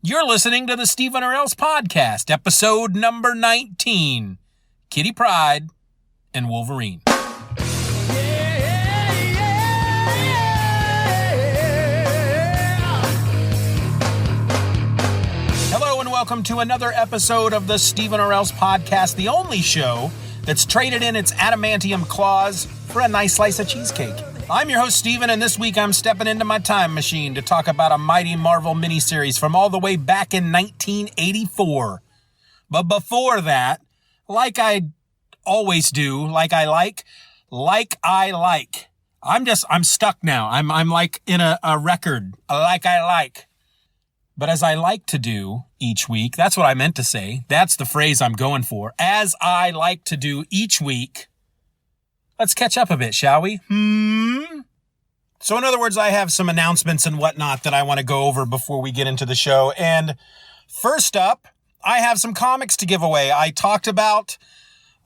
You're listening to the Steeven Orr's podcast, episode number 19, Kitty Pryde and Wolverine. Hello and welcome to another episode of the Steeven Orr's podcast, the only show that's traded in its adamantium claws for a nice slice of cheesecake. I'm your host, Steven, and this week I'm stepping into my time machine to talk about a mighty Marvel miniseries from all the way back in 1984. But before that, like I always do, I'm stuck now. I'm like in a record, like. But as I like to do each week, that's what I meant to say. That's the phrase I'm going for. As I like to do each week, let's catch up a bit, shall we? So in other words, I have some announcements and whatnot that I want to go over before we get into the show. And first up, I have some comics to give away. I talked about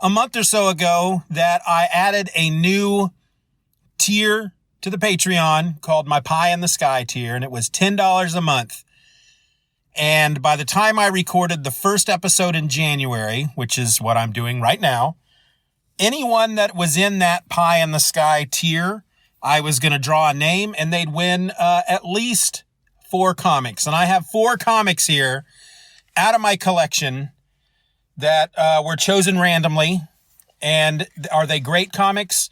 a month or so ago that I added a new tier to the Patreon called my Pie in the Sky tier, and it was $10 a month. And by the time I recorded the first episode in January, which is what I'm doing right now, anyone that was in that Pie in the Sky tier, I was going to draw a name and they'd win at least 4 comics. And I have 4 comics here out of my collection that were chosen randomly. And are they great comics?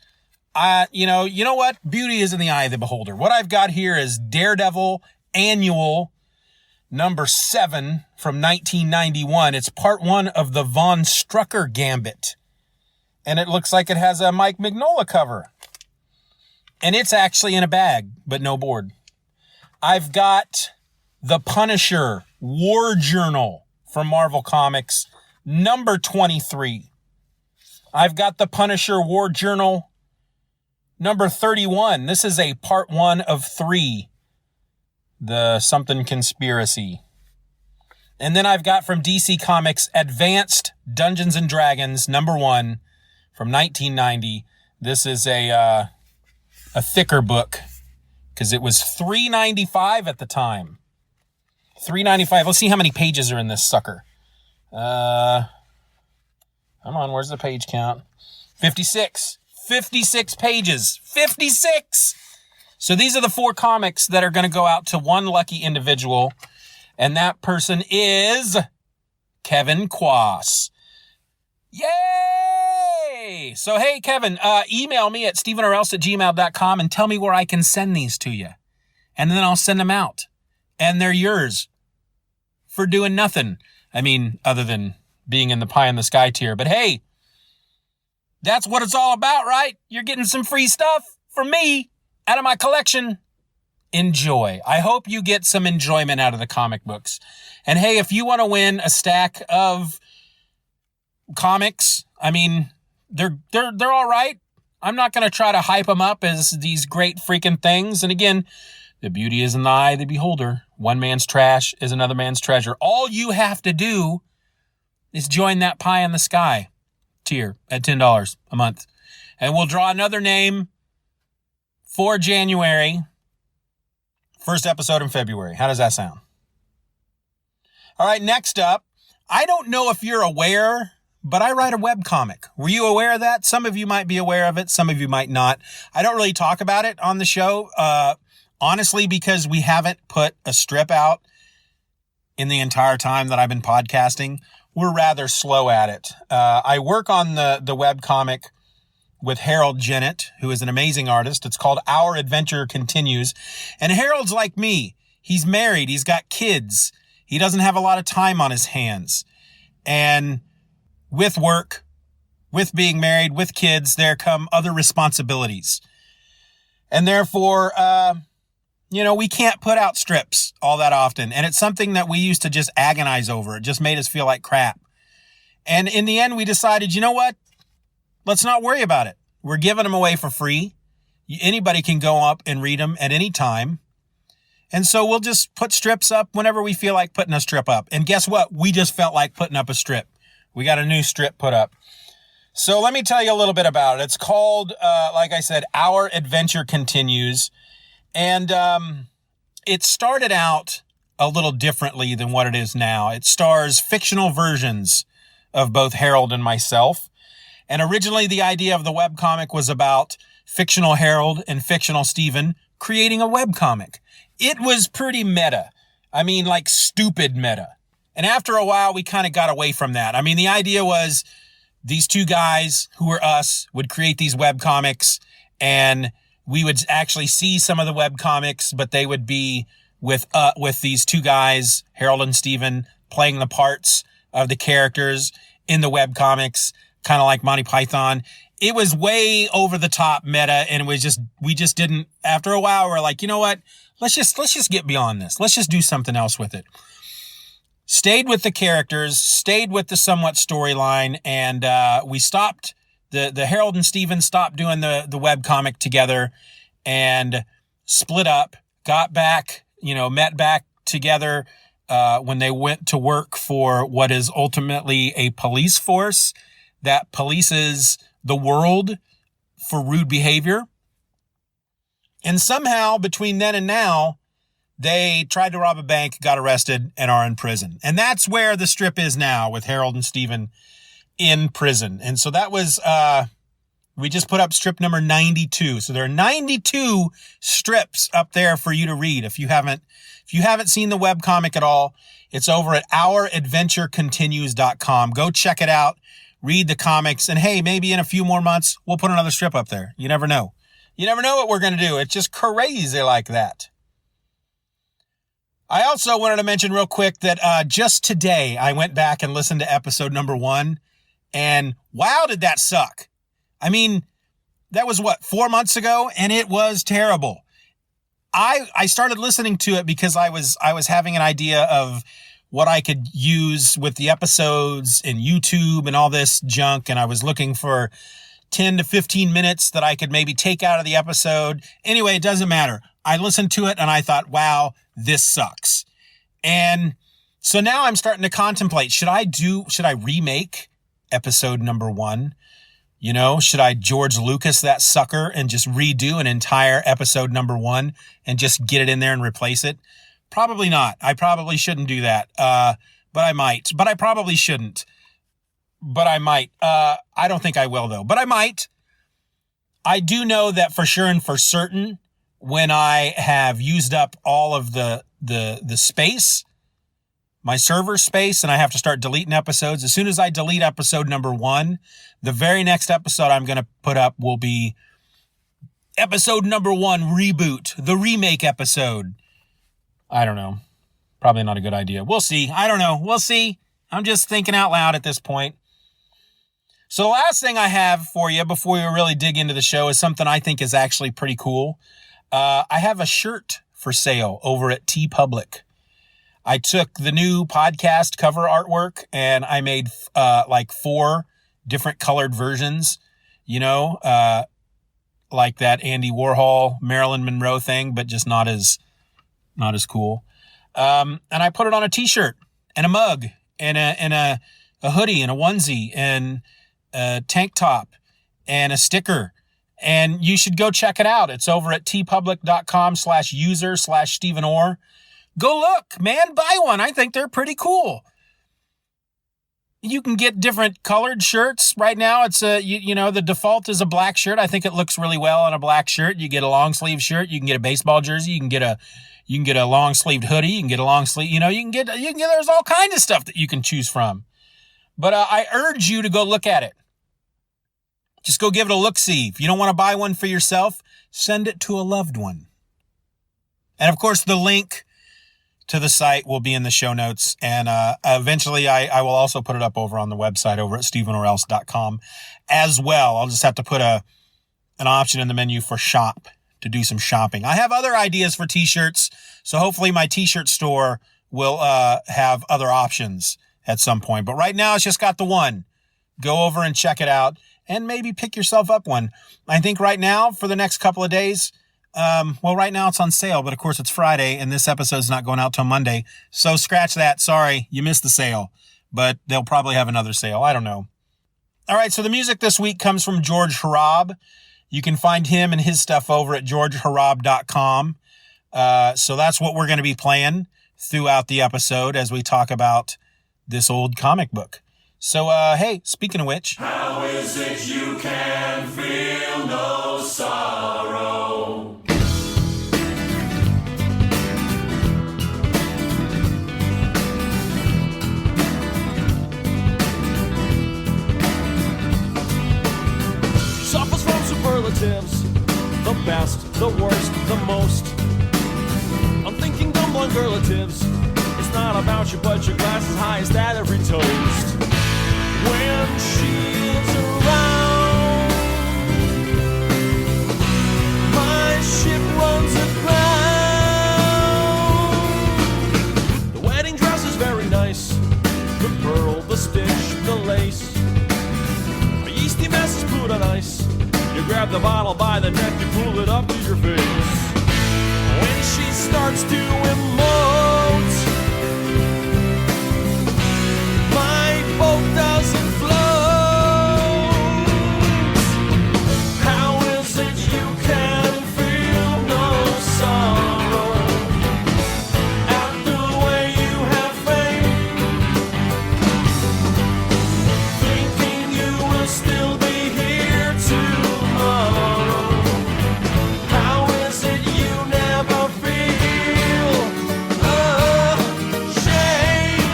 You know what? Beauty is in the eye of the beholder. What I've got here is Daredevil Annual number 7 from 1991. It's part 1 of the Von Strucker Gambit. And it looks like it has a Mike Mignola cover. And it's actually in a bag, but no board. I've got The Punisher War Journal from Marvel Comics, number 23. I've got The Punisher War Journal, number 31. This is a part 1 of 3. The something conspiracy. And then I've got from DC Comics Advanced Dungeons and Dragons number 1 from 1990. This is a thicker book because it was $3.95 at the time. $3.95. Let's see how many pages are in this sucker. Come on, where's the page count? 56. 56 pages. 56! So these are the 4 comics that are going to go out to one lucky individual, and that person is Kevin Quass. Yay! So, hey, Kevin, email me at stevenorelse@gmail.com and tell me where I can send these to you. And then I'll send them out. And they're yours for doing nothing. I mean, other than being in the Pie in the Sky tier. But hey, that's what it's all about, right? You're getting some free stuff from me. Out of my collection. Enjoy. I hope you get some enjoyment out of the comic books. And hey, if you want to win a stack of comics, I mean, they're all right. I'm not going to try to hype them up as these great freaking things. And again, the beauty is in the eye of the beholder. One man's trash is another man's treasure. All you have to do is join that Pie in the Sky tier at $10 a month. And we'll draw another name for January, first episode in February. How does that sound? All right, next up, I don't know if you're aware, but I write a webcomic. Were you aware of that? Some of you might be aware of it. Some of you might not. I don't really talk about it on the show, honestly, because we haven't put a strip out in the entire time that I've been podcasting. We're rather slow at it. I work on the webcomic with Harold Jennett, who is an amazing artist. It's called Our Adventure Continues. And Harold's like me. He's married. He's got kids. He doesn't have a lot of time on his hands. And with work, with being married, with kids, there come other responsibilities. And therefore, we can't put out strips all that often. And it's something that we used to just agonize over. It just made us feel like crap. And in the end, we decided, you know what? Let's not worry about it. We're giving them away for free. Anybody can go up and read them at any time. And so we'll just put strips up whenever we feel like putting a strip up. And guess what? We just felt like putting up a strip. We got a new strip put up. So let me tell you a little bit about it. It's called, like I said, Our Adventure Continues. And it started out a little differently than what it is now. It stars fictional versions of both Harold and myself. And originally the idea of the webcomic was about fictional Harold and fictional Steven creating a webcomic. It was pretty meta. I mean, like stupid meta. And after a while, we kind of got away from that. I mean, the idea was these two guys who were us would create these webcomics, and we would actually see some of the webcomics, but they would be with these two guys, Harold and Steven, playing the parts of the characters in the webcomics, kind of like Monty Python. It was way over the top meta, and we just didn't, after a while, we're like, you know what? Let's just get beyond this. Let's just do something else with it. Stayed with the characters, stayed with the somewhat storyline, and we stopped, the Harold and Steven stopped doing the webcomic together and split up, got back, met back together when they went to work for what is ultimately a police force that polices the world for rude behavior. And somehow between then and now, they tried to rob a bank, got arrested, and are in prison. And that's where the strip is now, with Harold and Steven in prison. And so that was, we just put up strip number 92. So there are 92 strips up there for you to read. If you haven't seen the webcomic at all, it's over at ouradventurecontinues.com. Go check it out, read the comics, and hey, maybe in a few more months, we'll put another strip up there. You never know. You never know what we're going to do. It's just crazy like that. I also wanted to mention real quick that just today I went back and listened to episode number 1, and wow, did that suck. I mean, that was 4 months ago, and it was terrible. I started listening to it because I was having an idea of what I could use with the episodes and YouTube and all this junk, and I was looking for 10 to 15 minutes that I could maybe take out of the episode. Anyway, it doesn't matter. I listened to it and I thought, wow, this sucks. And so now I'm starting to contemplate, should I remake episode number 1? Should I George Lucas that sucker and just redo an entire episode number 1 and just get it in there and replace it? Probably not. I probably shouldn't do that. But I might. But I probably shouldn't. But I might. I don't think I will, though. But I might. I do know that for sure and for certain, when I have used up all of the space, my server space, and I have to start deleting episodes, as soon as I delete episode number 1, the very next episode I'm going to put up will be episode number 1 reboot, the remake episode. I don't know. Probably not a good idea. We'll see. I don't know. We'll see. I'm just thinking out loud at this point. So the last thing I have for you before we really dig into the show is something I think is actually pretty cool. I have a shirt for sale over at TeePublic. I took the new podcast cover artwork and I made 4 different colored versions, like that Andy Warhol, Marilyn Monroe thing, but just not as cool. And I put it on a t-shirt and a mug and a hoodie and a onesie and a tank top and a sticker. And you should go check it out. It's over at teepublic.com/user/Steeven Orr. Go look, man, buy one. I think they're pretty cool. You can get different colored shirts right now. It's the default is a black shirt. I think it looks really well on a black shirt. You get a long sleeve shirt. You can get a baseball jersey. You can get a long sleeved hoodie. You can get a long sleeve, there's all kinds of stuff that you can choose from. But I urge you to go look at it. Just go give it a look-see. If you don't want to buy one for yourself, send it to a loved one. And of course, the link to the site will be in the show notes. And eventually I will also put it up over on the website over at stevenorelse.com as well. I'll just have to put an option in the menu for shop to do some shopping. I have other ideas for t-shirts, so hopefully my t-shirt store will have other options at some point. But right now it's just got the one. Go over and check it out and maybe pick yourself up one. I think right now for the next couple of days, right now it's on sale, but of course it's Friday and this episode's not going out till Monday. So scratch that. Sorry, you missed the sale, but they'll probably have another sale. I don't know. All right. So the music this week comes from George Harab. You can find him and his stuff over at georgeharab.com. So that's what we're going to be playing throughout the episode as we talk about this old comic book. So, hey, speaking of which... How is it you can feel no sorrow? Suffers from superlatives, the best, the worst, the most. I'm thinking dumb superlatives. It's not about you, but your glass is high as that every toast. When she's around, my ship runs aground. The wedding dress is very nice, the pearl, the stitch, the lace. A yeasty mess is put on ice. You grab the bottle by the neck, you pull it up to your face. When she starts to emote, my boat doesn't float. How is it you can feel no sorrow at the way you have faith, thinking you will still be here tomorrow? How is it you never feel ashamed?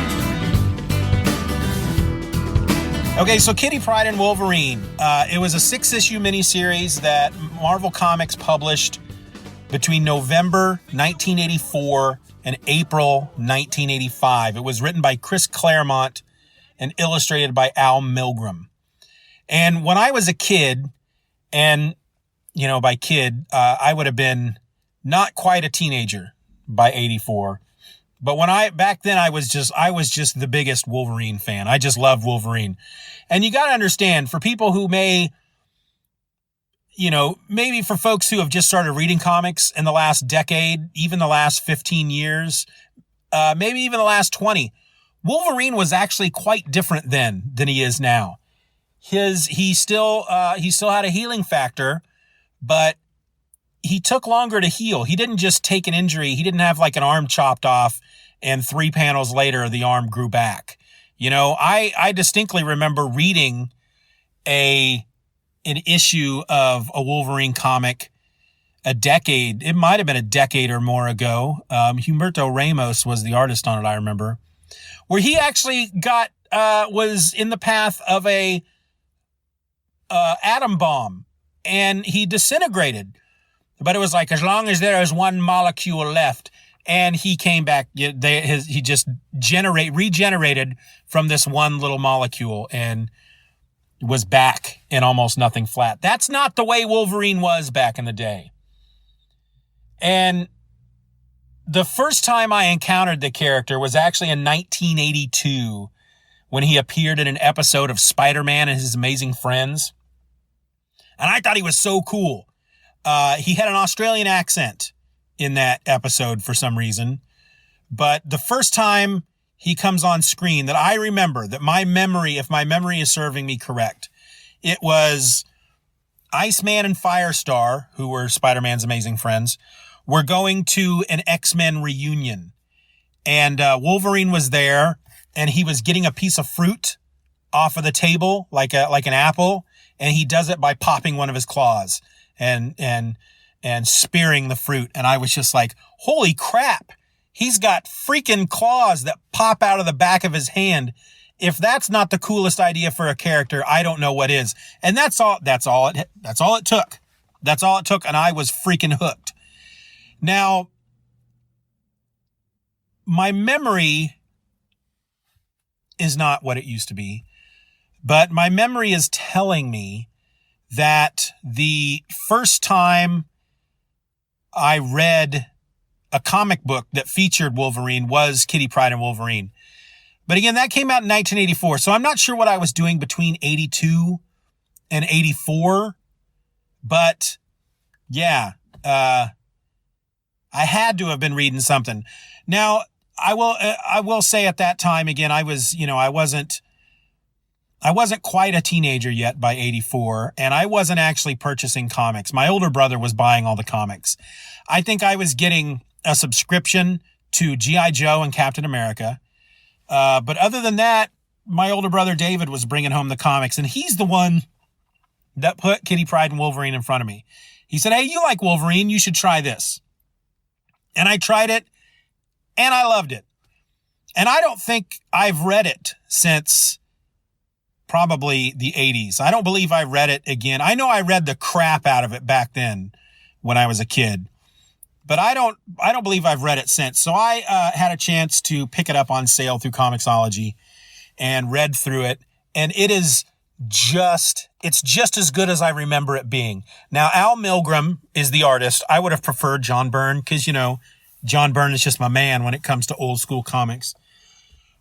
Okay, so Kitty Pryde and Wolverine. It was a 6-issue miniseries that Marvel Comics published between November 1984 and April 1985. It was written by Chris Claremont and illustrated by Al Milgrom. And when I was a kid, and, you know, by kid, I would have been not quite a teenager by 84. But back then I was just the biggest Wolverine fan. I just loved Wolverine. And you got to understand, for people who maybe for folks who have just started reading comics in the last decade, even the last 15 years, maybe even the last 20, Wolverine was actually quite different then than he is now. He still had a healing factor, but he took longer to heal. He didn't just take an injury. He didn't have like an arm chopped off and 3 panels later the arm grew back. You know, I distinctly remember reading an issue of a Wolverine comic it might have been a decade or more ago. Humberto Ramos was the artist on it, I remember, where he actually was in the path of a atom bomb and he disintegrated. But it was like, as long as there is one molecule left, and he came back, he just regenerated from this one little molecule and was back in almost nothing flat. That's not the way Wolverine was back in the day. And the first time I encountered the character was actually in 1982 when he appeared in an episode of Spider-Man and His Amazing Friends. And I thought he was so cool. He had an Australian accent in that episode for some reason. But the first time he comes on screen that I remember, that if my memory is serving me correct, it was Iceman and Firestar, who were Spider-Man's amazing friends, were going to an X-Men reunion. And Wolverine was there, and he was getting a piece of fruit off of the table, like an apple, and he does it by popping one of his claws and spearing the fruit. And I was just like, holy crap, he's got freaking claws that pop out of the back of his hand. If that's not the coolest idea for a character, I don't know what is. And that's all it took. That's all it took. And I was freaking hooked. Now, my memory is not what it used to be, but my memory is telling me that the first time I read a comic book that featured Wolverine was Kitty Pryde and Wolverine. But again, that came out in 1984. So I'm not sure what I was doing between 82 and 84. But yeah, I had to have been reading something. Now, I will say at that time, again, I wasn't quite a teenager yet by 84, and I wasn't actually purchasing comics. My older brother was buying all the comics. I think I was getting a subscription to G.I. Joe and Captain America. But other than that, my older brother David was bringing home the comics, and he's the one that put Kitty Pryde and Wolverine in front of me. He said, hey, you like Wolverine, you should try this. And I tried it, and I loved it. And I don't think I've read it since probably the 80s. I don't believe I read it again. I know I read the crap out of it back then when I was a kid, but I don't believe I've read it since. So I had a chance to pick it up on sale through Comixology and read through it. And it's just as good as I remember it being. Now, Al Milgrom is the artist. I would have preferred John Byrne because, John Byrne is just my man when it comes to old school comics.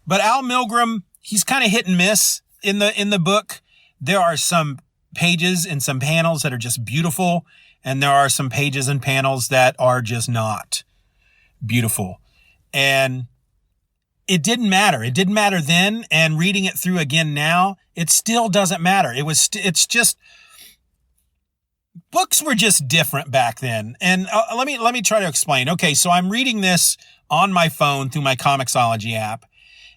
But Al Milgrom, he's kind of hit and miss in the book. There are some pages and some panels that are just beautiful, and there are some pages and panels that are just not beautiful. And it didn't matter. It didn't matter then, and reading it through again now, it still doesn't matter. It's just books were just different back then. And let me try to explain. Okay, so I'm reading this on my phone through my Comixology app.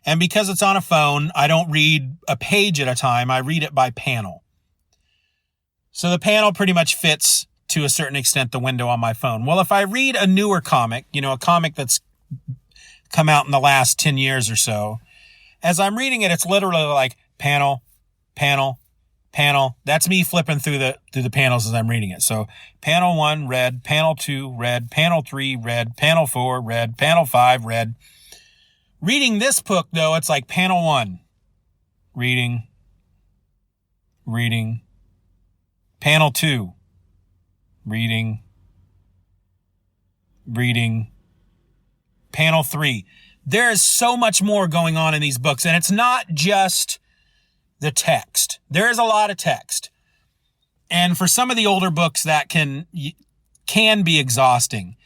And because it's on a phone, I don't read a page at a time. I read it by panel. So the panel pretty much fits, to a certain extent, the window on my phone. Well, if I read a newer comic, a comic that's come out in the last 10 years or so, as I'm reading it, it's literally like panel, panel, panel. That's me flipping through the panels as I'm reading it. So panel 1, red, panel 2, red, panel 3, red, panel 4, red, panel 5, red. Reading this book, though, it's like panel 1, reading, panel 2, reading, panel 3. There is so much more going on in these books, and it's not just the text. There is a lot of text. And for some of the older books, that can be exhausting.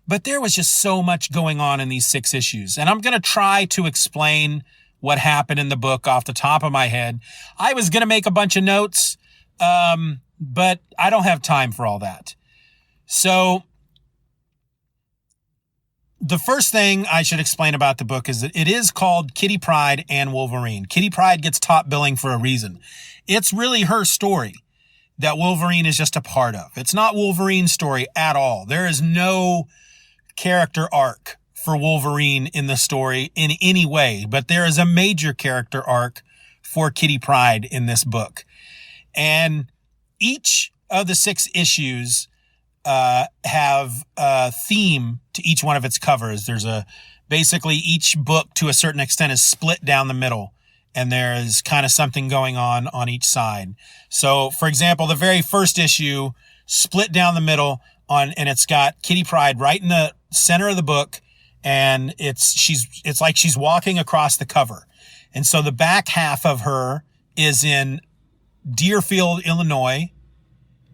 But there was just so much going on in these 6 issues. And I'm going to try to explain what happened in the book off the top of my head. I was going to make a bunch of notes, but I don't have time for all that. So the first thing I should explain about the book is that it is called Kitty Pryde and Wolverine. Kitty Pryde gets top billing for a reason. It's really her story that Wolverine is just a part of. It's not Wolverine's story at all. There is no character arc for Wolverine in the story in any way, but there is a major character arc for Kitty Pryde in this book. And each of the 6 issues have a theme to each one of its covers. Basically each book to a certain extent is split down the middle, and there is kind of something going on each side. So, for example, the very first issue split down the middle and it's got Kitty Pryde right in the center of the book, and it's like she's walking across the cover. And so the back half of her is in Deerfield, Illinois,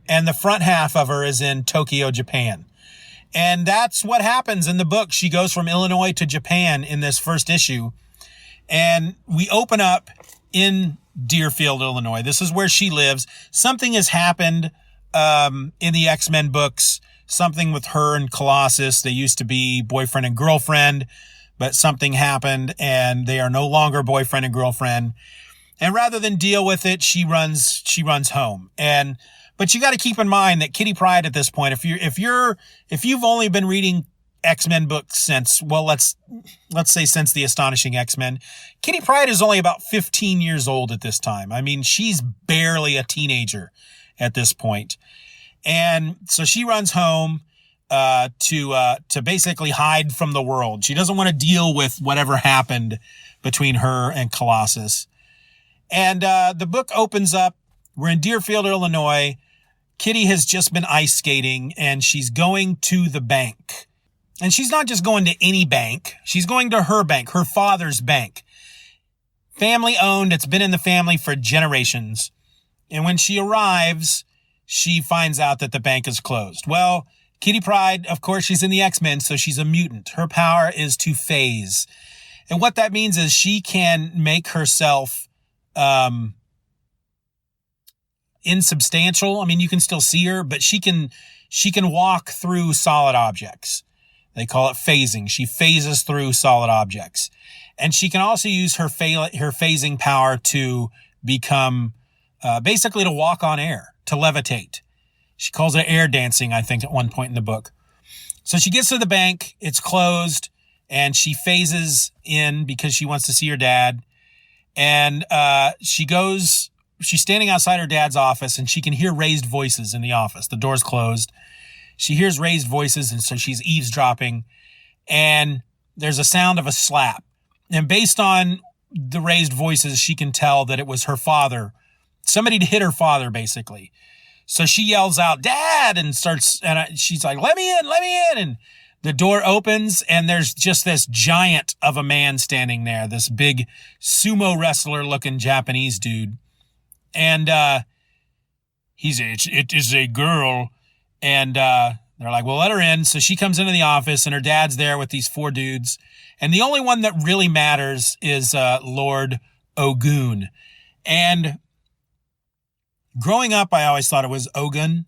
and the front half of her is in Tokyo, Japan. And that's what happens in the book. She goes from Illinois to Japan in this first issue. And we open up in Deerfield, Illinois. This is where she lives. Something has happened in the X-Men books, something with her and Colossus. They used to be boyfriend and girlfriend, but something happened and they are no longer boyfriend and girlfriend. And rather than deal with it, she runs home. But you got to keep in mind that Kitty Pryde at this point, if you've only been reading X-Men books since, well, let's say since the Astonishing X-Men, Kitty Pryde is only about 15 years old at this time. I mean, she's barely a teenager at this point. And so she runs home to basically hide from the world. She doesn't want to deal with whatever happened between her and Colossus. And the book opens up. We're in Deerfield, Illinois. Kitty has just been ice skating and she's going to the bank. And she's not just going to any bank. She's going to her bank, her father's bank. Family owned. It's been in the family for generations. And when she arrives, she finds out that the bank is closed. Well, Kitty Pryde, of course, she's in the X-Men, so she's a mutant. Her power is to phase. And what that means is she can make herself insubstantial. I mean, you can still see her, but she can walk through solid objects. They call it phasing. She phases through solid objects. And she can also use her phasing power to become, basically to walk on air, to levitate. She calls it air dancing, I think, at one point in the book. So she gets to the bank, it's closed, and she phases in because she wants to see her dad. And she's standing outside her dad's office, and she can hear raised voices in the office. The door's closed. She hears raised voices, and so she's eavesdropping. And there's a sound of a slap. And based on the raised voices, she can tell that it was her father. Somebody hit her father, basically. So she yells out, "Dad!" and she's like, let me in. And the door opens, and there's just this giant of a man standing there, this big sumo wrestler looking Japanese dude. And it is a girl. And they're like, well, let her in. So she comes into the office, and her dad's there with these 4 dudes. And the only one that really matters is Lord Ogun. And growing up, I always thought it was Ogun,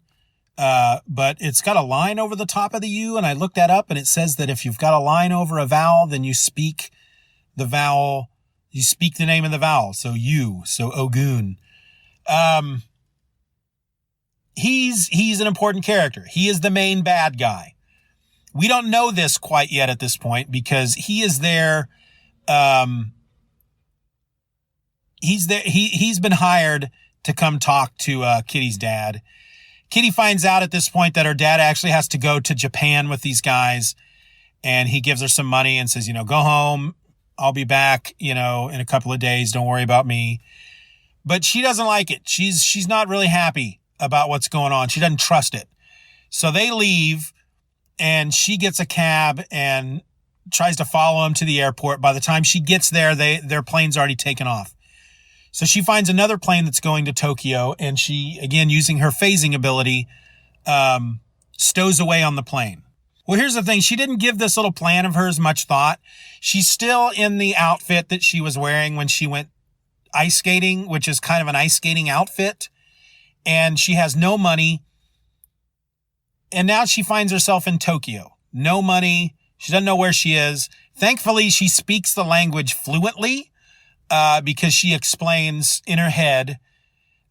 but it's got a line over the top of the U, and I looked that up, and it says that if you've got a line over a vowel, then you speak the name of the vowel, so U, so Ogun. He's an important character. He is the main bad guy. We don't know this quite yet at this point because he is there. He's there. He's been hired to come talk to Kitty's dad. Kitty finds out at this point that her dad actually has to go to Japan with these guys, and he gives her some money and says, go home. I'll be back, in a couple of days. Don't worry about me. But she doesn't like it. She's not really happy about what's going on. She doesn't trust it. So they leave, and she gets a cab and tries to follow him to the airport. By the time she gets there, their plane's already taken off. So she finds another plane that's going to Tokyo, and she, again, using her phasing ability, stows away on the plane. Well, here's the thing. She didn't give this little plan of hers much thought. She's still in the outfit that she was wearing when she went ice skating, which is kind of an ice skating outfit. And she has no money. And now she finds herself in Tokyo. No money. She doesn't know where she is. Thankfully, she speaks the language fluently, because she explains in her head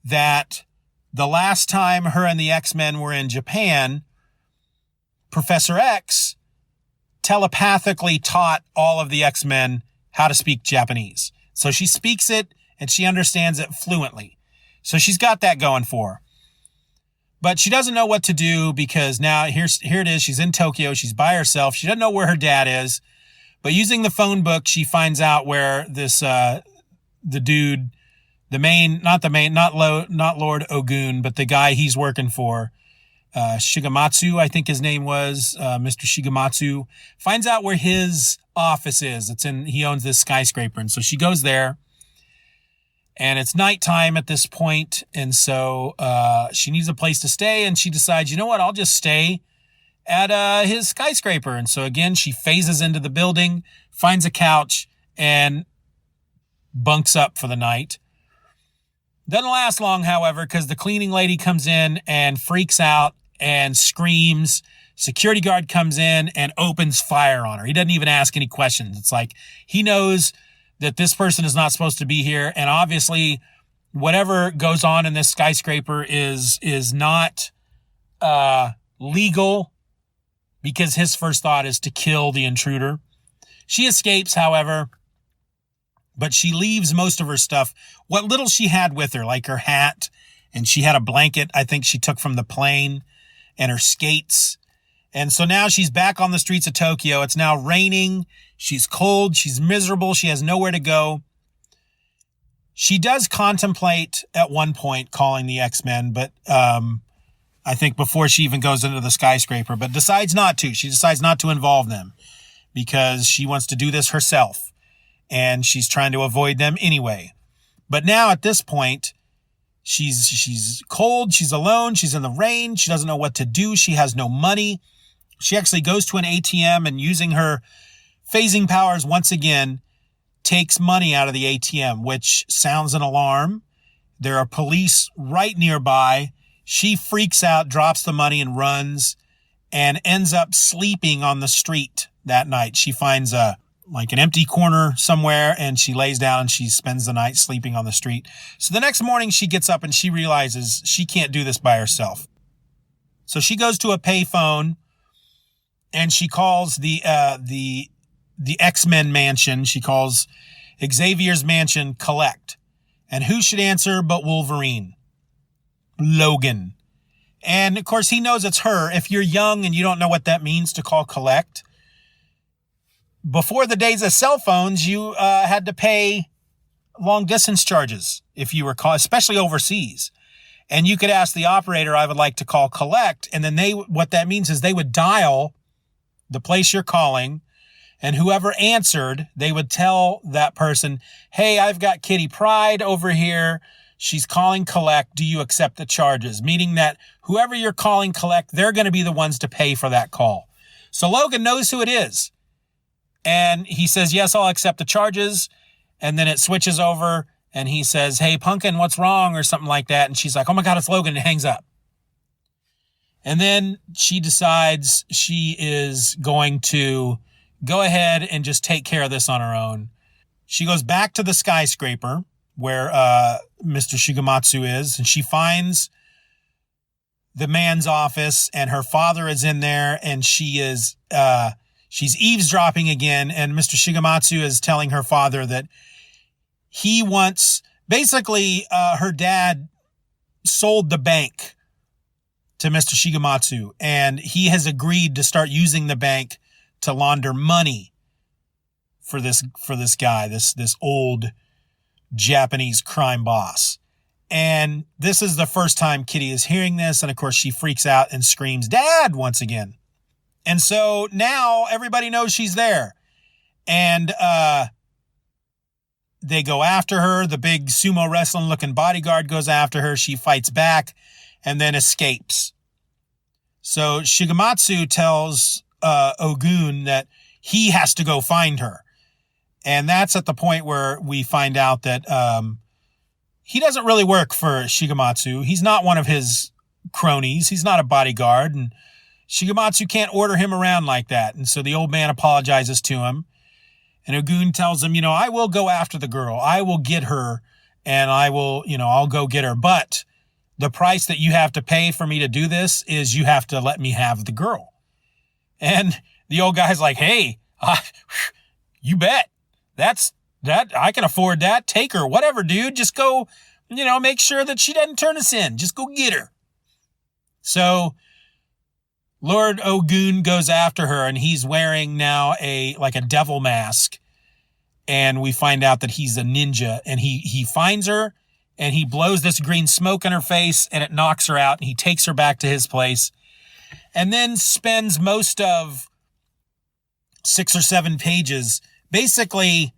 that the last time her and the X-Men were in Japan, Professor X telepathically taught all of the X-Men how to speak Japanese. So she speaks it and she understands it fluently. So she's got that going for her. But she doesn't know what to do because now here it is. She's in Tokyo. She's by herself. She doesn't know where her dad is. But using the phone book, she finds out where this, the dude, not Lord Ogun, but the guy he's working for, Shigematsu, I think his name was, Mr. Shigematsu, finds out where his office is. He owns this skyscraper. And so she goes there, and it's nighttime at this point. And so, she needs a place to stay, and she decides, you know what, I'll just stay at his skyscraper. And so again, she phases into the building, finds a couch, and bunks up for the night. Doesn't last long, however, because the cleaning lady comes in and freaks out and screams. Security guard comes in and opens fire on her. He doesn't even ask any questions. It's like he knows that this person is not supposed to be here. And obviously whatever goes on in this skyscraper is not legal, because his first thought is to kill the intruder. She escapes, however, but she leaves most of her stuff. What little she had with her, like her hat, and she had a blanket I think she took from the plane, and her skates. And so now she's back on the streets of Tokyo. It's now raining. She's cold. She's miserable. She has nowhere to go. She does contemplate at one point calling the X-Men, but I think before she even goes into the skyscraper, but decides not to. She decides not to involve them because she wants to do this herself, and she's trying to avoid them anyway. But now at this point, she's cold, she's alone, she's in the rain, she doesn't know what to do, she has no money. She actually goes to an ATM and, using her phasing powers once again, takes money out of the ATM, which sounds an alarm. There are police right nearby. She freaks out, drops the money, and runs. and ends up sleeping on the street that night. She finds an empty corner somewhere, and she lays down and she spends the night sleeping on the street. So the next morning she gets up and she realizes she can't do this by herself. So she goes to a payphone and she calls the X-Men mansion. She calls Xavier's mansion collect. And who should answer but Wolverine? Logan. And of course he knows it's her. If you're young and you don't know what that means to call collect, before the days of cell phones, you had to pay long distance charges if you were especially overseas. And you could ask the operator, I would like to call collect. And then what that means is they would dial the place you're calling, and whoever answered, they would tell that person, hey, I've got Kitty Pryde over here. She's calling collect. Do you accept the charges? Meaning that whoever you're calling collect, they're going to be the ones to pay for that call. So Logan knows who it is. And he says, yes, I'll accept the charges. And then it switches over and he says, hey, Pumpkin, what's wrong? Or something like that. And she's like, oh my God, it's Logan. And hangs up. And then she decides she is going to go ahead and just take care of this on her own. She goes back to the skyscraper where Mr. Shigematsu is, and she finds the man's office, and her father is in there, and she's eavesdropping again, and Mr. Shigematsu is telling her father that he wants, basically, her dad sold the bank to Mr. Shigematsu, and he has agreed to start using the bank to launder money for this guy, this old Japanese crime boss. And this is the first time Kitty is hearing this, and of course she freaks out and screams, Dad, once again. And so now everybody knows she's there. And they go after her. The big sumo wrestling looking bodyguard goes after her. She fights back and then escapes. So Shigematsu tells Ogun that he has to go find her. And that's at the point where we find out that he doesn't really work for Shigematsu. He's not one of his cronies. He's not a bodyguard. And Shigematsu can't order him around like that. And so the old man apologizes to him. And Ogun tells him, I will go after the girl. I will get her. And I'll go get her. But the price that you have to pay for me to do this is you have to let me have the girl. And the old guy's like, hey, you bet. That I can afford that. Take her, whatever, dude. Just go, make sure that she doesn't turn us in. Just go get her. So Lord Ogun goes after her, and he's wearing now a devil mask. And we find out that he's a ninja, and he finds her and he blows this green smoke in her face, and it knocks her out, and he takes her back to his place, and then spends most of 6 or 7 pages basically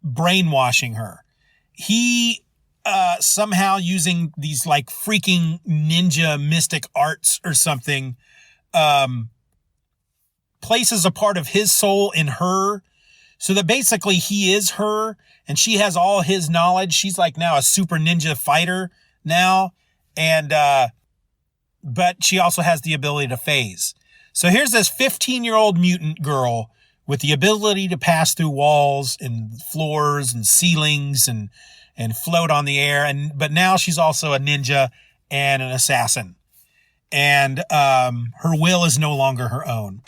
brainwashing her. He somehow using these freaking ninja mystic arts or something, places a part of his soul in her, so that basically he is her and she has all his knowledge. She's now a super ninja fighter now. And, but she also has the ability to phase. So here's this 15-year-old mutant girl with the ability to pass through walls and floors and ceilings and float on the air. But now she's also a ninja and an assassin. And, her will is no longer her own.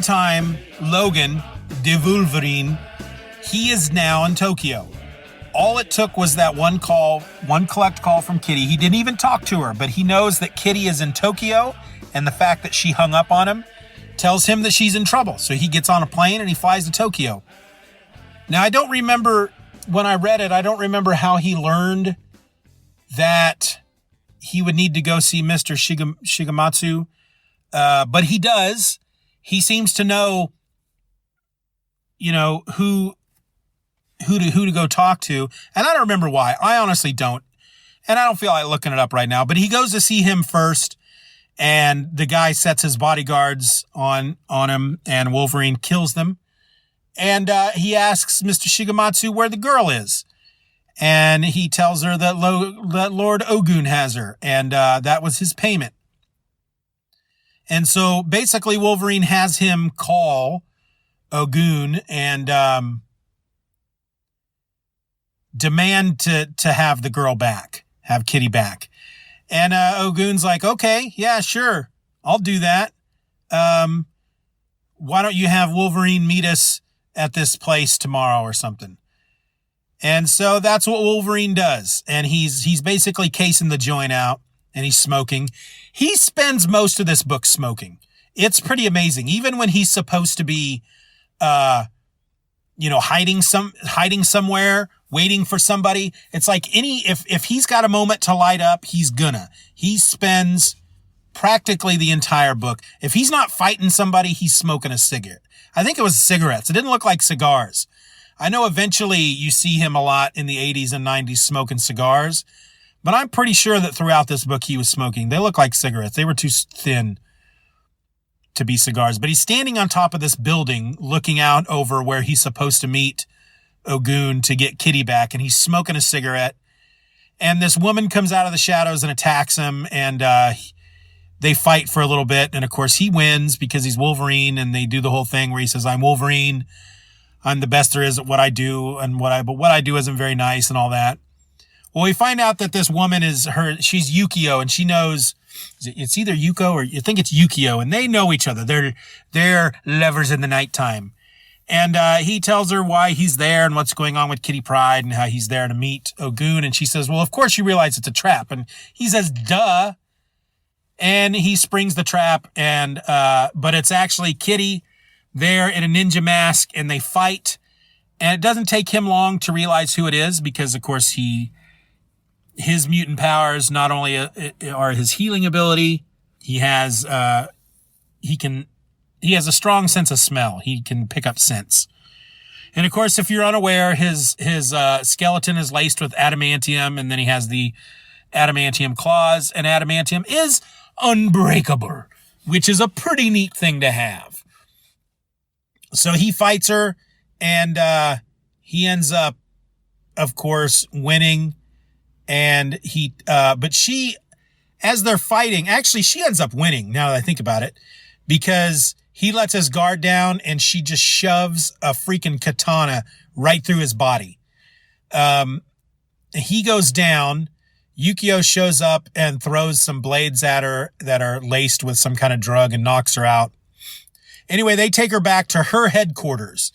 meantime, Logan, de Wolverine, he is now in Tokyo. All it took was that one collect call from Kitty. He didn't even talk to her, but he knows that Kitty is in Tokyo, and the fact that she hung up on him tells him that she's in trouble. So he gets on a plane and he flies to Tokyo. Now, I don't remember, when I read it, I don't remember how he learned that he would need to go see Mr. Shigematsu, but he does. He seems to know, who to go talk to. And I don't remember why. I honestly don't. And I don't feel like looking it up right now. But he goes to see him first, and the guy sets his bodyguards on him, and Wolverine kills them. And he asks Mr. Shigematsu where the girl is. And he tells her that Lord Ogun has her, and that was his payment. And so basically Wolverine has him call Ogun and demand to have the girl back, have Kitty back. And Ogun's like, okay, yeah, sure, I'll do that. Why don't you have Wolverine meet us at this place tomorrow or something? And so that's what Wolverine does. And he's basically casing the joint out, and he's smoking. He spends most of this book smoking. It's pretty amazing. Even when he's supposed to be, hiding somewhere, waiting for somebody. It's like if he's got a moment to light up, he spends practically the entire book. If he's not fighting somebody, he's smoking a cigarette. I think it was cigarettes. It didn't look like cigars. I know eventually you see him a lot in the 80s and 90s smoking cigars, but I'm pretty sure that throughout this book he was smoking. They look like cigarettes. They were too thin to be cigars. But he's standing on top of this building looking out over where he's supposed to meet Ogun to get Kitty back, and he's smoking a cigarette. And this woman comes out of the shadows and attacks him, and they fight for a little bit. And of course he wins because he's Wolverine, and they do the whole thing where he says, I'm Wolverine. I'm the best there is at what I do, but what I do isn't very nice and all that. Well, we find out that this woman she's Yukio, and she knows it's either Yuko or you think it's Yukio, and they know each other. They're lovers in the nighttime. And he tells her why he's there and what's going on with Kitty Pryde and how he's there to meet Ogun. And she says, well, of course you realize it's a trap. And he says, duh. And he springs the trap, but it's actually Kitty there in a ninja mask, and they fight. And it doesn't take him long to realize who it is, because of course his mutant powers not only are his healing ability, he has a strong sense of smell. He can pick up scents. And of course, if you're unaware, his skeleton is laced with adamantium, and then he has the adamantium claws, and adamantium is unbreakable, which is a pretty neat thing to have. So he fights her, and he ends up, of course, winning. And but she, as they're fighting, actually she ends up winning, now that I think about it, because he lets his guard down and she just shoves a freaking katana right through his body. He goes down. Yukio shows up and throws some blades at her that are laced with some kind of drug and knocks her out. Anyway, they take her back to her headquarters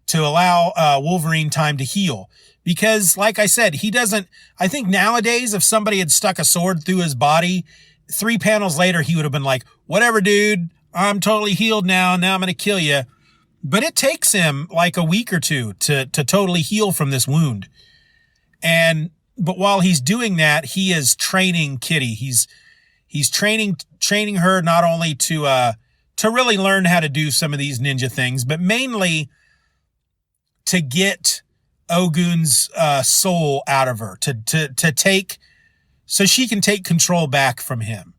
to allow Wolverine time to heal. Because, like I said, I think nowadays, if somebody had stuck a sword through his body, 3 panels later, he would have been like, whatever, dude, I'm totally healed now. Now I'm going to kill you. But it takes him like a week or two to totally heal from this wound. But while he's doing that, he is training Kitty. He's training her not only to really learn how to do some of these ninja things, but mainly to get Ogun's soul out of her, to take, so she can take control back from him.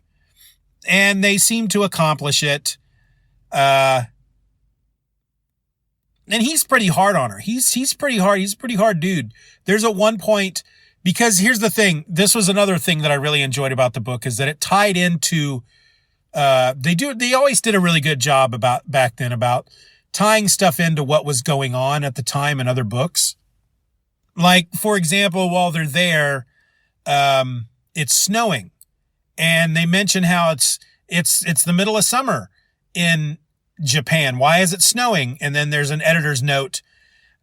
And they seem to accomplish it. And he's pretty hard on her. He's pretty hard. He's a pretty hard dude. There's at one point, because here's the thing, this was another thing that I really enjoyed about the book, is that it tied into, they always did a really good job back then about tying stuff into what was going on at the time in other books. Like, for example, while they're there, it's snowing, and they mention how it's the middle of summer in Japan? Why is it snowing? And then there's an editor's note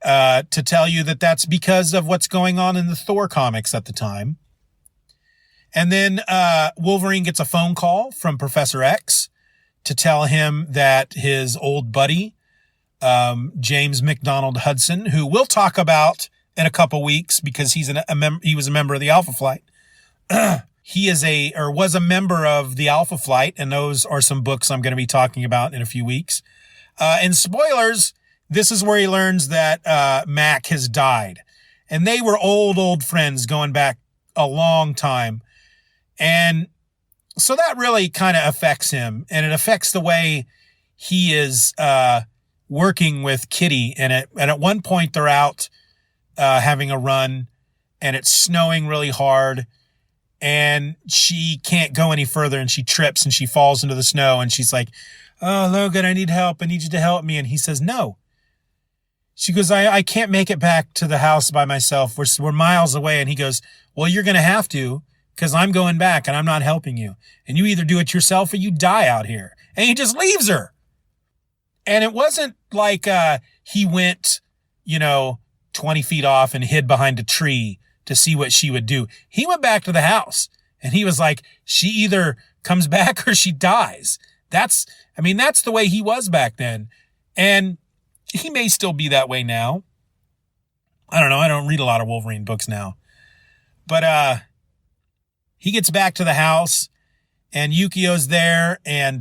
to tell you that that's because of what's going on in the Thor comics at the time. And then Wolverine gets a phone call from Professor X to tell him that his old buddy, James McDonald Hudson, who we'll talk about in a couple weeks because he was a member of the Alpha Flight. He was a member of the Alpha Flight, and those are some books I'm going to be talking about in a few weeks. And spoilers, this is where he learns that Mac has died. And they were old friends going back a long time. And so that really kind of affects him, and it affects the way he is working with Kitty. And at one point they're out having a run, and it's snowing really hard, and she can't go any further, and she trips and she falls into the snow, and she's like, "Oh, Logan, I need help. I need you to help me." And he says, "No." She goes, I can't make it back to the house by myself. We're miles away. And he goes, "Well, you're going to have to, because I'm going back and I'm not helping you. And you either do it yourself or you die out here." And he just leaves her. And it wasn't like he went, 20 feet off and hid behind a tree to see what she would do. He went back to the house, and he was like, she either comes back or she dies. That's the way he was back then. And he may still be that way now. I don't know. I don't read a lot of Wolverine books now. But he gets back to the house, and Yukio's there, and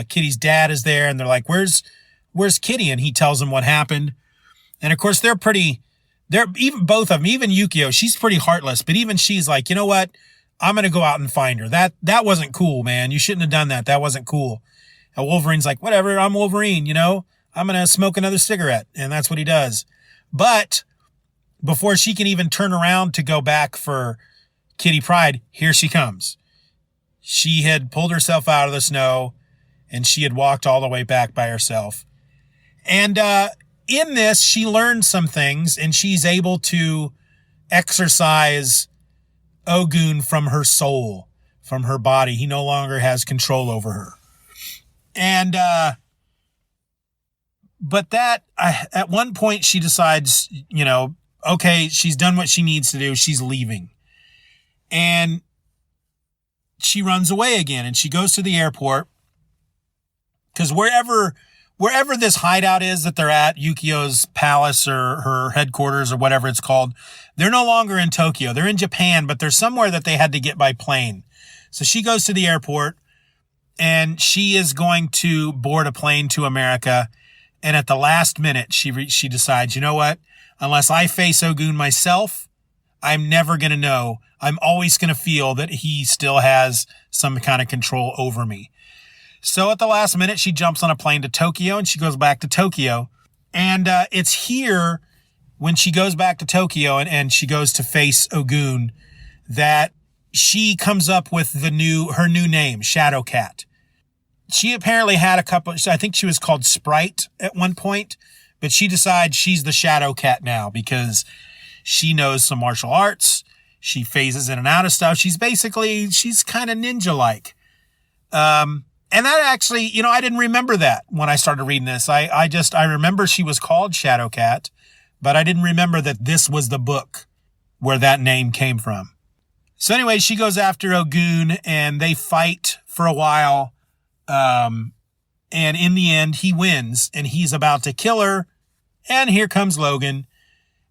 Kitty's dad is there, and they're like, where's Kitty? And he tells them what happened. And of course, they're even both of them, even Yukio, she's pretty heartless, but even she's like, you know what? I'm going to go out and find her. That wasn't cool, man. You shouldn't have done that. That wasn't cool. And Wolverine's like, whatever, I'm Wolverine, I'm going to smoke another cigarette. And that's what he does. But before she can even turn around to go back for Kitty Pryde, here she comes. She had pulled herself out of the snow, and she had walked all the way back by herself. And in this, she learned some things, and she's able to exorcise Ogun from her soul, from her body. He no longer has control over her. And but that at one point she decides, okay, she's done what she needs to do. She's leaving. And she runs away again, and she goes to the airport, because wherever this hideout is that they're at, Yukio's palace or her headquarters or whatever it's called, they're no longer in Tokyo. They're in Japan, but they're somewhere that they had to get by plane. So she goes to the airport, and she is going to board a plane to America. And at the last minute, she decides, you know what? Unless I face Ogun myself, I'm never going to know. I'm always going to feel that he still has some kind of control over me. So at the last minute, she jumps on a plane to Tokyo, and she goes back to Tokyo. And it's here, when she goes back to Tokyo and she goes to face Ogun, that she comes up with her new name, Shadowcat. She apparently had I think she was called Sprite at one point, but she decides she's the Shadowcat now because she knows some martial arts. She phases in and out of stuff. She's kind of ninja-like. And that actually, I didn't remember that when I started reading this. I remember she was called Shadowcat, but I didn't remember that this was the book where that name came from. So anyway, she goes after Ogun, and they fight for a while. And in the end, he wins, and he's about to kill her. And here comes Logan.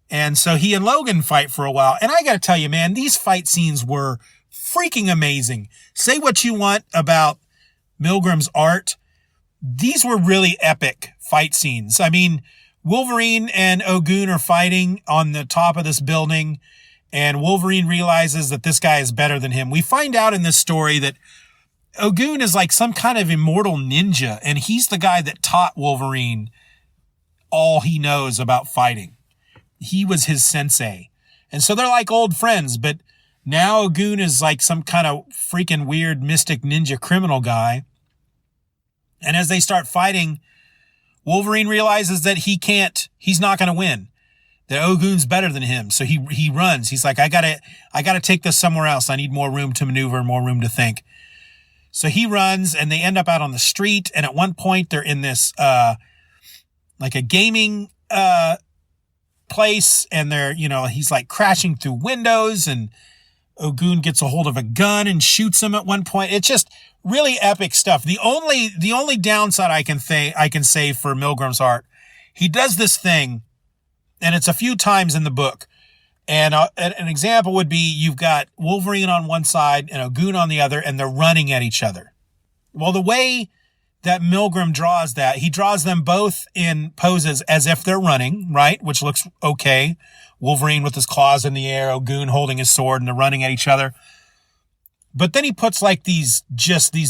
And so he and Logan fight for a while. And I got to tell you, man, these fight scenes were freaking amazing. Say what you want about Milgram's art. These were really epic fight scenes. I mean, Wolverine and Ogun are fighting on the top of this building, and Wolverine realizes that this guy is better than him. We find out in this story that Ogun is like some kind of immortal ninja, and he's the guy that taught Wolverine all he knows about fighting. He was his sensei. And so they're like old friends, but now Ogun is like some kind of freaking weird mystic ninja criminal guy. And as they start fighting, Wolverine realizes that he's not going to win, that Ogun's better than him. So he runs. He's like, I gotta take this somewhere else. I need more room to maneuver, more room to think. So he runs and they end up out on the street. And at one point they're in this, like a gaming, place. And they're, he's like crashing through windows, and Ogun gets a hold of a gun and shoots him at one point. It's just really epic stuff. The only downside I can say for Milgram's art, he does this thing, and it's a few times in the book. And an example would be you've got Wolverine on one side and Ogun on the other, and they're running at each other. Well, the way that Milgram draws that, he draws them both in poses as if they're running, right? Which looks okay. Wolverine with his claws in the air, Ogun holding his sword, and they're running at each other. But then he puts like these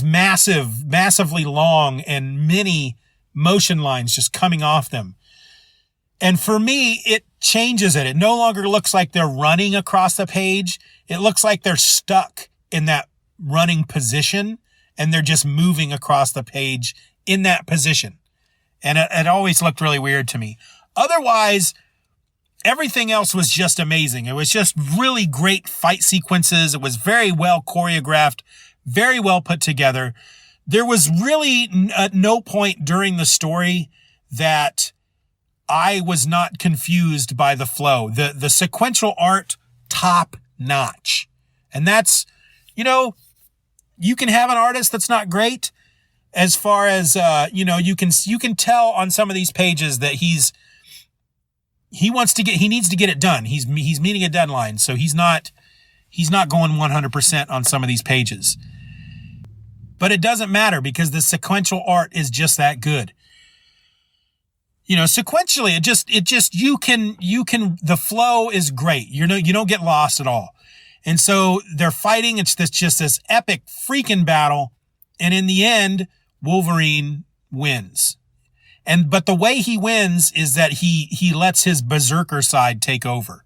massively long and many motion lines just coming off them. And for me, it changes it. It no longer looks like they're running across the page. It looks like they're stuck in that running position, and they're just moving across the page in that position. And it always looked really weird to me. Otherwise, everything else was just amazing. It was just really great fight sequences. It was very well choreographed, very well put together. There was really at no point during the story that I was not confused by the flow. The sequential art, top notch. And that's, you can have an artist that's not great as far as, you can tell on some of these pages that he needs to get it done. He's meeting a deadline. So he's not going 100% on some of these pages, but it doesn't matter because the sequential art is just that good. Sequentially, the flow is great. You don't get lost at all. And so they're fighting. It's just this epic freaking battle. And in the end, Wolverine wins. But the way he wins is that he lets his berserker side take over.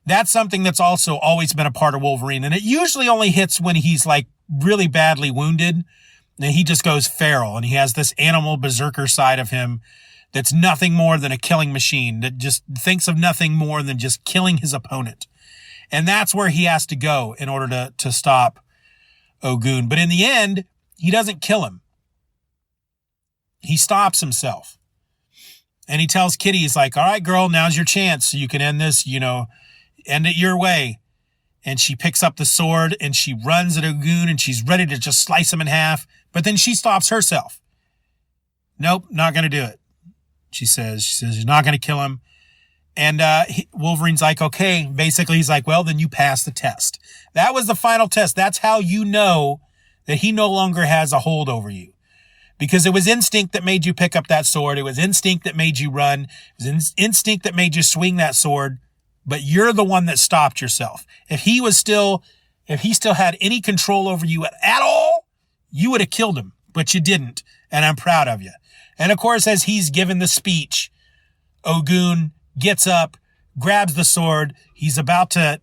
That's something that's also always been a part of Wolverine. And it usually only hits when he's like really badly wounded. And he just goes feral. And he has this animal berserker side of him that's nothing more than a killing machine, that just thinks of nothing more than just killing his opponent. And that's where he has to go in order to stop Ogun. But in the end, he doesn't kill him. He stops himself. And he tells Kitty, he's like, all right, girl, now's your chance. You can end this, end it your way. And she picks up the sword and she runs at Ogun and she's ready to just slice him in half. But then she stops herself. Nope, not going to do it. She says, you're not going to kill him. And Wolverine's like, okay. Basically, he's like, well, then you pass the test. That was the final test. That's how you know that he no longer has a hold over you. Because it was instinct that made you pick up that sword. It was instinct that made you run. It was instinct that made you swing that sword. But you're the one that stopped yourself. If he still had any control over you at all, you would have killed him. But you didn't. And I'm proud of you. And of course, as he's given the speech, Ogun gets up, grabs the sword. He's about to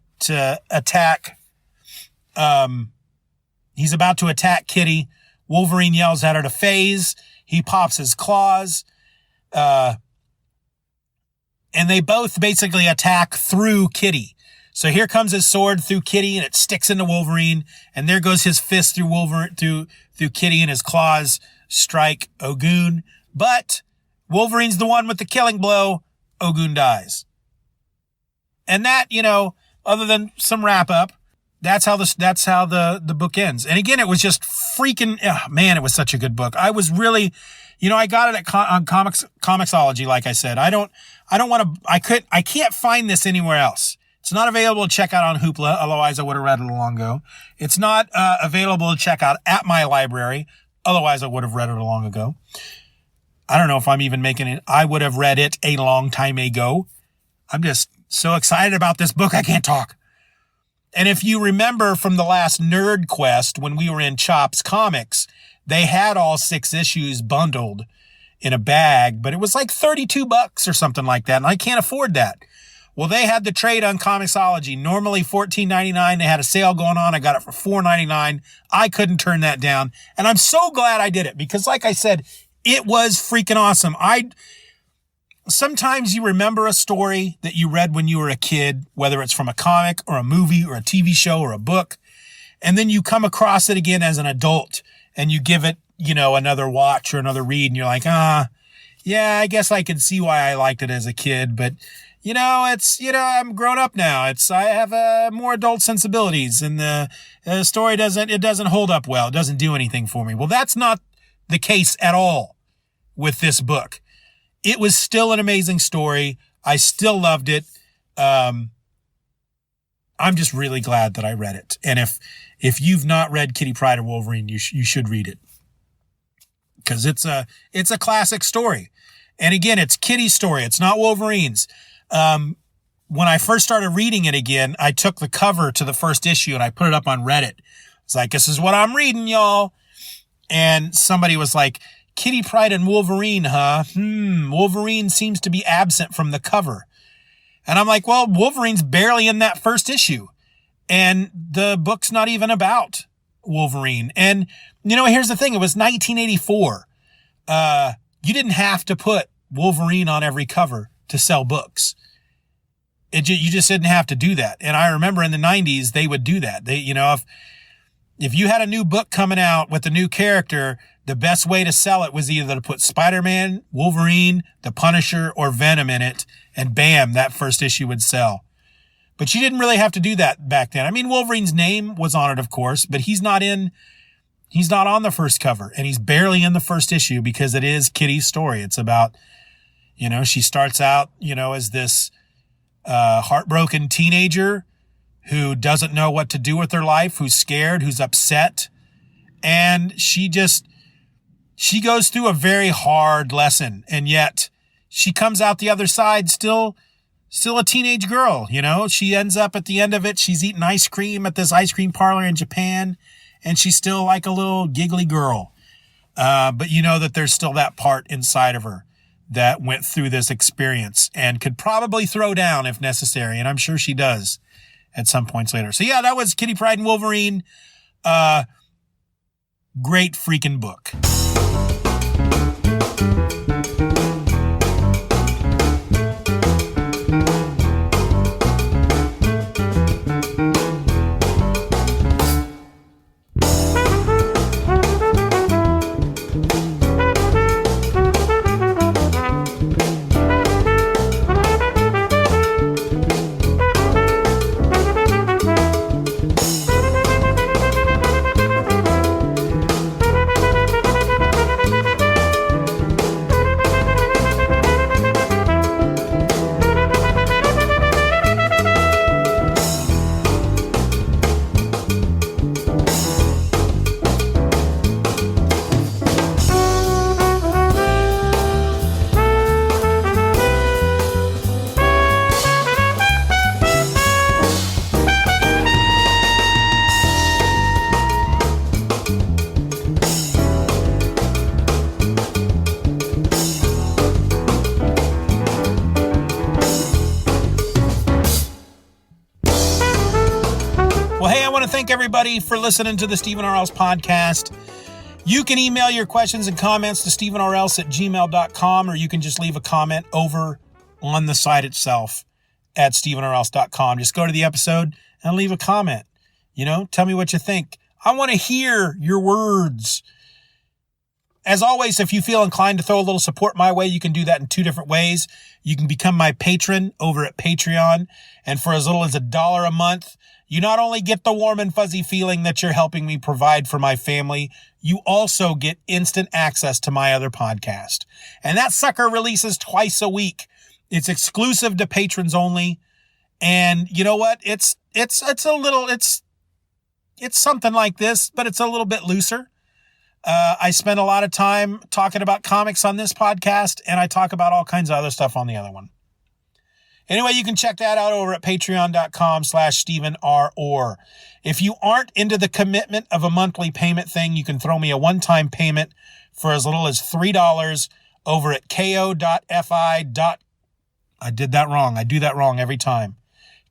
attack. He's about to attack Kitty. Wolverine yells at her to phase. He pops his claws. And they both basically attack through Kitty. So here comes his sword through Kitty and it sticks into Wolverine. And there goes his fist through Wolverine, through Kitty, and his claws strike Ogun. But Wolverine's the one with the killing blow. Ogun dies. And that, other than some wrap up, that's how the book ends. And again, it was just freaking, it was such a good book. I was really, I got it on Comixology, like I said. I can't find this anywhere else. It's not available to check out on Hoopla. Otherwise I would have read it long ago. It's not available to check out at my library. Otherwise I would have read it long ago. I don't know if I'm even making it. I would have read it a long time ago. I'm just so excited about this book. I can't talk. And if you remember from the last Nerd Quest, when we were in Chops Comics, they had all 6 issues bundled in a bag, but it was like $32 or something like that. And I can't afford that. Well, they had the trade on Comixology, normally $14.99. They had a sale going on. I got it for $4.99. I couldn't turn that down. And I'm so glad I did it because like I said, it was freaking awesome. Sometimes you remember a story that you read when you were a kid, whether it's from a comic or a movie or a TV show or a book. And then you come across it again as an adult and you give it, another watch or another read, and you're like, yeah, I guess I can see why I liked it as a kid, but I'm grown up now. I have more adult sensibilities, and the story doesn't hold up well. It doesn't do anything for me. Well, that's not the case at all with this book. It was still an amazing story. I still loved it. I'm just really glad that I read it. And if you've not read Kitty Pryde or Wolverine, you should read it, because it's a classic story. And again, it's Kitty's story. It's not Wolverine's. When I first started reading it again, I took the cover to the first issue and I put it up on Reddit. It's like, this is what I'm reading, y'all. And somebody was like, Kitty Pryde and Wolverine, huh? Wolverine seems to be absent from the cover. And I'm like, well, Wolverine's barely in that first issue. And the book's not even about Wolverine. And, here's the thing. It was 1984. You didn't have to put Wolverine on every cover to sell books. You just didn't have to do that. And I remember in the 90s, they would do that. If you had a new book coming out with a new character, the best way to sell it was either to put Spider-Man, Wolverine, the Punisher, or Venom in it, and bam, that first issue would sell. But you didn't really have to do that back then. I mean, Wolverine's name was on it, of course, but he's not on the first cover, and he's barely in the first issue because it is Kitty's story. It's about, she starts out, as this heartbroken teenager who doesn't know what to do with her life, who's scared, who's upset. And she goes through a very hard lesson. And yet she comes out the other side still a teenage girl. She ends up at the end of it. She's eating ice cream at this ice cream parlor in Japan, and she's still like a little giggly girl. But that there's still that part inside of her that went through this experience and could probably throw down if necessary. And I'm sure she does at some points later. So yeah, that was Kitty Pryde and Wolverine. Great freaking book. Thank everybody for listening to the Steeven Orr podcast. You can email your questions and comments to stevenorelse@gmail.com, or you can just leave a comment over on the site itself at stevenorelse.com. Just go to the episode and leave a comment. Tell me what you think. I want to hear your words. As always, if you feel inclined to throw a little support my way, you can do that in two different ways. You can become my patron over at Patreon, and for as little as $1 a month, you not only get the warm and fuzzy feeling that you're helping me provide for my family, you also get instant access to my other podcast. And that sucker releases twice a week. It's exclusive to patrons only. And you know what? It's something like this, but it's a little bit looser. I spend a lot of time talking about comics on this podcast, and I talk about all kinds of other stuff on the other one. Anyway, you can check that out over at patreon.com/Steeven R. Orr. If you aren't into the commitment of a monthly payment thing, you can throw me a one-time payment for as little as $3 over at ko.fi. I did that wrong. I do that wrong every time.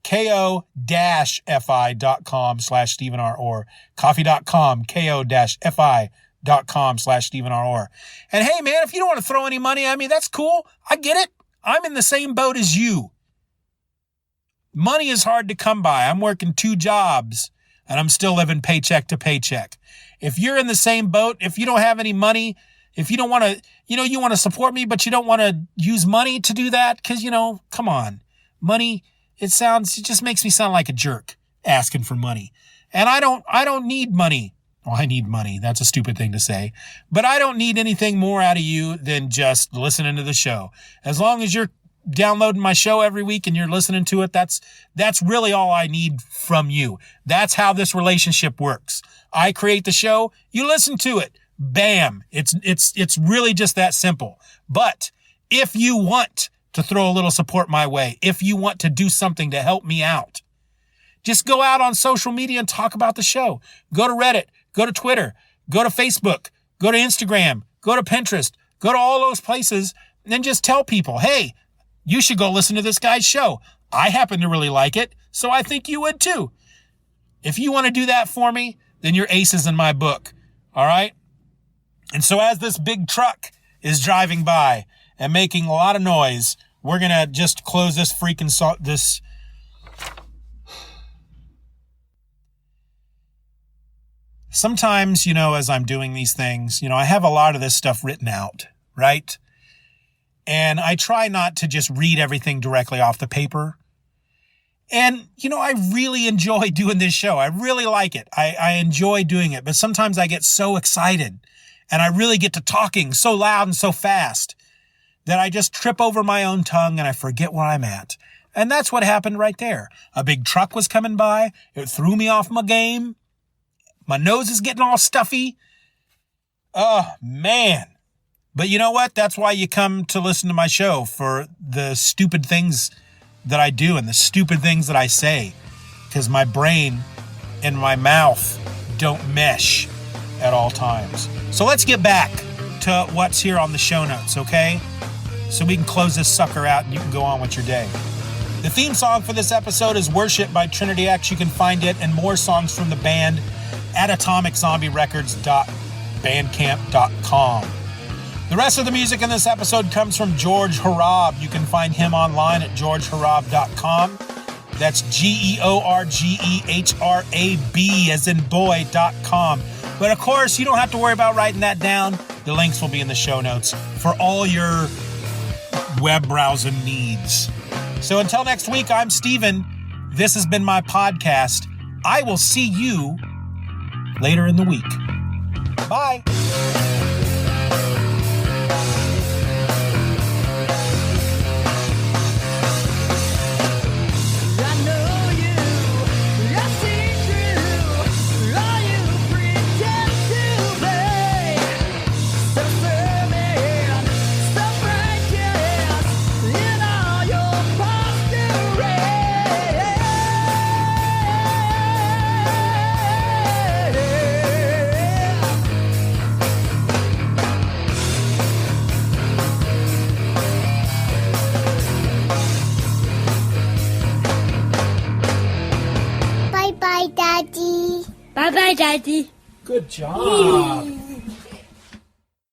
ko-fi.com/Steeven R. Orr. Coffee.com, ko-fi.com/Steeven R. Orr. And hey, man, if you don't want to throw any money at me, that's cool. I get it. I'm in the same boat as you. Money is hard to come by. I'm working 2 jobs. and I'm still living paycheck to paycheck. If you're in the same boat, if you don't have any money, if you don't want to, you want to support me, but you don't want to use money to do that, because, come on. Money, it just makes me sound like a jerk asking for money. And I don't need money. Well, I need money. That's a stupid thing to say. But I don't need anything more out of you than just listening to the show. As long as you're downloading my show every week and you're listening to it, that's really all I need from you. That's how this relationship works. I create the show, you listen to it. Bam. It's really just that simple. But if you want to throw a little support my way, if you want to do something to help me out, just go out on social media and talk about the show. Go to Reddit, go to Twitter, go to Facebook, go to Instagram, go to Pinterest, go to all those places, and then just tell people, hey, you should go listen to this guy's show. I happen to really like it, so I think you would too. If you want to do that for me, then you're aces in my book. All right? And so as this big truck is driving by and making a lot of noise, we're going to just close this this. Sometimes, as I'm doing these things, I have a lot of this stuff written out, right? And I try not to just read everything directly off the paper. And, I really enjoy doing this show. I really like it. I enjoy doing it. But sometimes I get so excited and I really get to talking so loud and so fast that I just trip over my own tongue and I forget where I'm at. And that's what happened right there. A big truck was coming by. It threw me off my game. My nose is getting all stuffy. Oh, man. But you know what? That's why you come to listen to my show, for the stupid things that I do and the stupid things that I say, because my brain and my mouth don't mesh at all times. So let's get back to what's here on the show notes, okay? So we can close this sucker out and you can go on with your day. The theme song for this episode is Worship by Trinity X. You can find it and more songs from the band at atomiczombierecords.bandcamp.com. The rest of the music in this episode comes from George Harab. You can find him online at georgeharab.com. That's GeorgeHrab as in boy.com. But of course, you don't have to worry about writing that down. The links will be in the show notes for all your web browsing needs. So until next week, I'm Steven. This has been my podcast. I will see you later in the week. Bye. Bye-bye, Daddy. Bye-bye, Daddy. Good job.